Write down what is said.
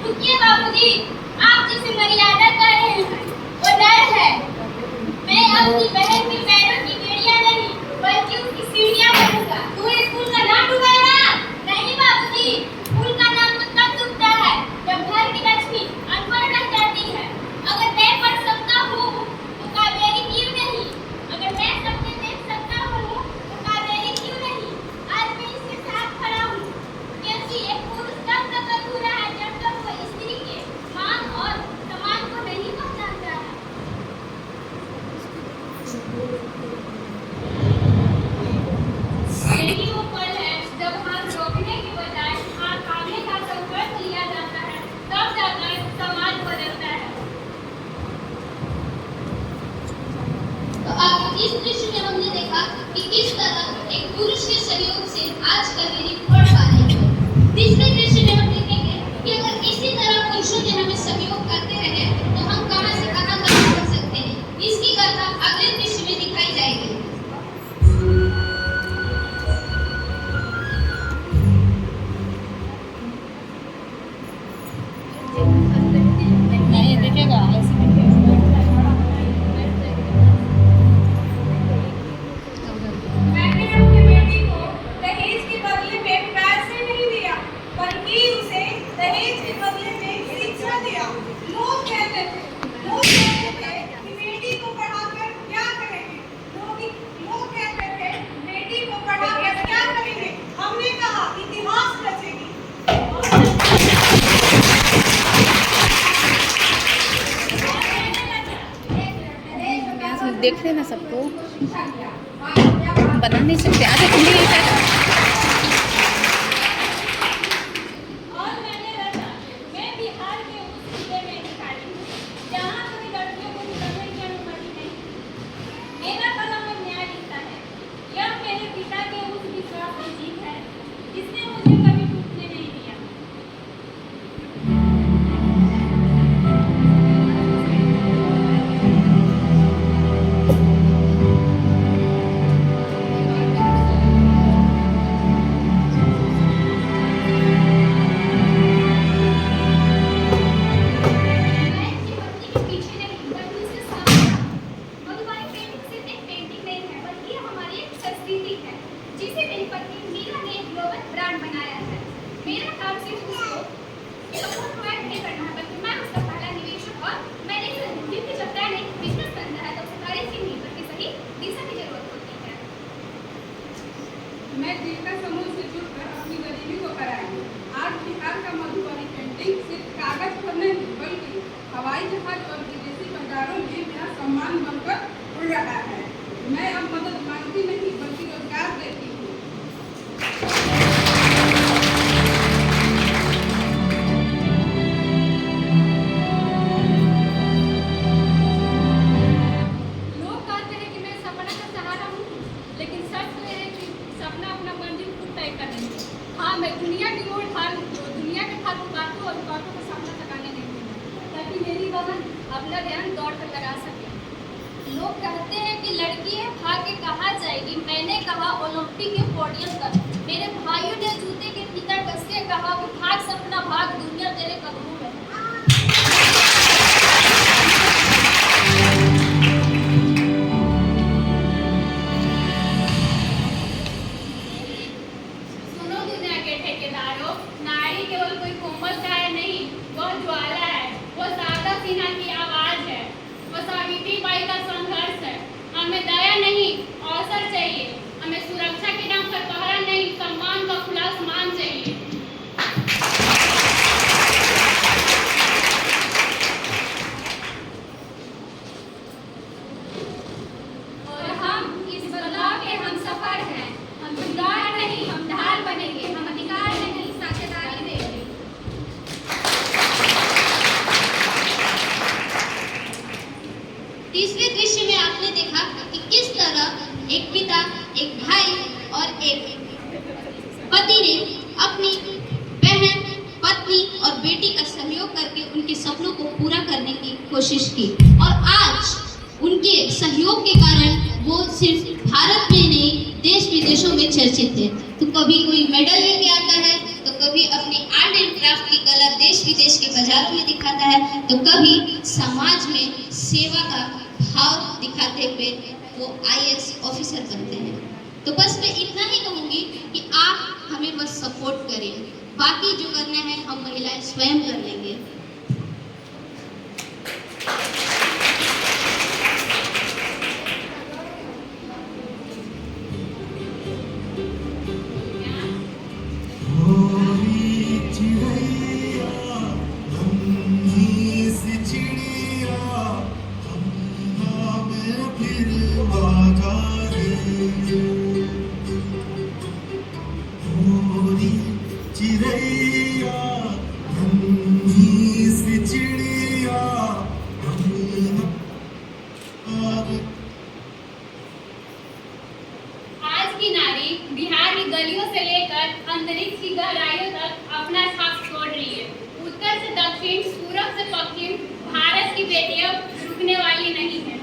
रुकिए बाबूजी, आप जिसे मर्यादा कर रहे हैं वो डर है। मैं अपनी बहन के पैरों की बेड़ियां नहीं बल्कि उसकी सीढ़ियां बनूंगा। तूने स्कूल का नाम डुबाया? नहीं बाबूजी, स्कूल का नाम तो तब डूबता है जब घर की लक्ष्मी अनपढ़ रह जाती है। अगर मैं पढ़ सकता हूँ तो कावेरी क्यों नहीं? अगर मैं सपने देख सकता हूँ तो कावेरी क्यों नहीं? आज मैं इसके साथ खड़ा हूँ क्योंकि एक पुरुष तब तक अधूरा है जब तक वो स्त्री के मान और सम्मान को नहीं पहचानता है। यही वो पल है जब हाथ रोकने के बजाय हाथ थामने का संकल्प लिया जाता है, तब जाकर समाज बदलता है। तो अब इस दृश्य में हमने देखा कि किस तरह एक पुरुष के सहयोग से आज कावेरी पढ़ पा रही है। तीसरे दृश्य में हम देखेंगे कि अगर इसी तरह पुरुषों ने हमें सहयोग करते रहे तो हम कहां से कहां तक बढ़ सकते हैं। इसकी कथा अगले दृश्य में दिखाई जाएगी। नहीं देखेगा, ऐसे देखेगा। मैंने अपनी बेटी को दहेज के बदले में पैसे नहीं दिया, बल्कि उसे दहेज के बदले में शिक्षा दिया। लोग कहते थे कि बेटी को पढ़ाकर क्या करेंगे। लोग कहते थे बेटी को पढ़ाकर क्या करेंगे। हमने कहा इतिहास रचेगी। देख लेना सबको, बना नहीं सकते। आगे तुम भी और मैंने रचा, मैं बिहार के उस जिले में अधिकारी हूँ जहाँ कभी लड़कियों को निकलने की अनुमति नहीं। मेरा कलम में न्याय लिखता है। यह मेरे पिता के उस विश्वास की जीत है जिसने मुझे कभी टूटने नहीं दिया। मैं जीविका समूह से जुड़कर अपनी गरीबी को कराई। आज बिहार का मधुबनी पेंटिंग सिर्फ कागज पर नहीं बल्कि हवाई जहाज और विदेशी बाजारों में मेरा सम्मान बनकर उड़ रहा है। मैं अब मदद मांगती नहीं बल्कि रोजगार देती हूँ। हाँ, मैं दुनिया के ठाकुर बातों और बातों का सामना करने नहीं दूंगा, ताकि मेरी बहन अपना ध्यान दौड़ पर लगा सके। लोग कहते हैं कि लड़की है, भाग के कहाँ जाएगी। मैंने कहा ओलंपिक के पोडियम तक। मेरे भाइयों ने जूते के फीता कस के कहा कि भाग सपना भाग, दुनिया तेरे कदमों में है। सुनो दुनिया के ठेकेदारों, नारी केवल कोई कोमल काया नहीं, वह ज्वाला है, वो शारदा सिन्हा की आवाज है, वो सावित्री बाई का संघर्ष है। हमें दया नहीं, अवसर चाहिए। हमें सुरक्षा के नाम पर पहरा नहीं, सम्मान का खुला आसमान चाहिए। और हम इस बदलाव के हमसफर हैं। हम दीवार नहीं, हम ढाल बनेंगे। हम अधिकार नहीं, साझेदारी देंगे। तीसरे दृश्य में आपने देखा कि किस तरह एक पिता, एक भाई और एक पति ने अपनी बहन, पत्नी और बेटी का सहयोग करके उनके सपनों को पूरा करने की कोशिश की। और आज उनके सहयोग के कारण वो सिर्फ भारत में नहीं, देश विदेशों में चर्चित है। तो कभी कोई मेडल लेके आता है, तो कभी अपनी आर्ट एंड क्राफ्ट की कला देश विदेश के बाजारों में दिखाता है, तो कभी समाज में सेवा का भाव दिखाते हुए वो IAS ऑफिसर बनते हैं। तो बस मैं इतना ही कहूँगी कि आप हमें बस सपोर्ट करें, बाकी जो करना है हम महिलाएं स्वयं कर लेंगे। आज की नारी बिहार की गलियों से लेकर अंतरिक्ष की गहराइयों तक अपना छाप छोड़ रही है। उत्तर से दक्षिण, पूरब से पश्चिम, भारत की बेटियां रुकने वाली नहीं है।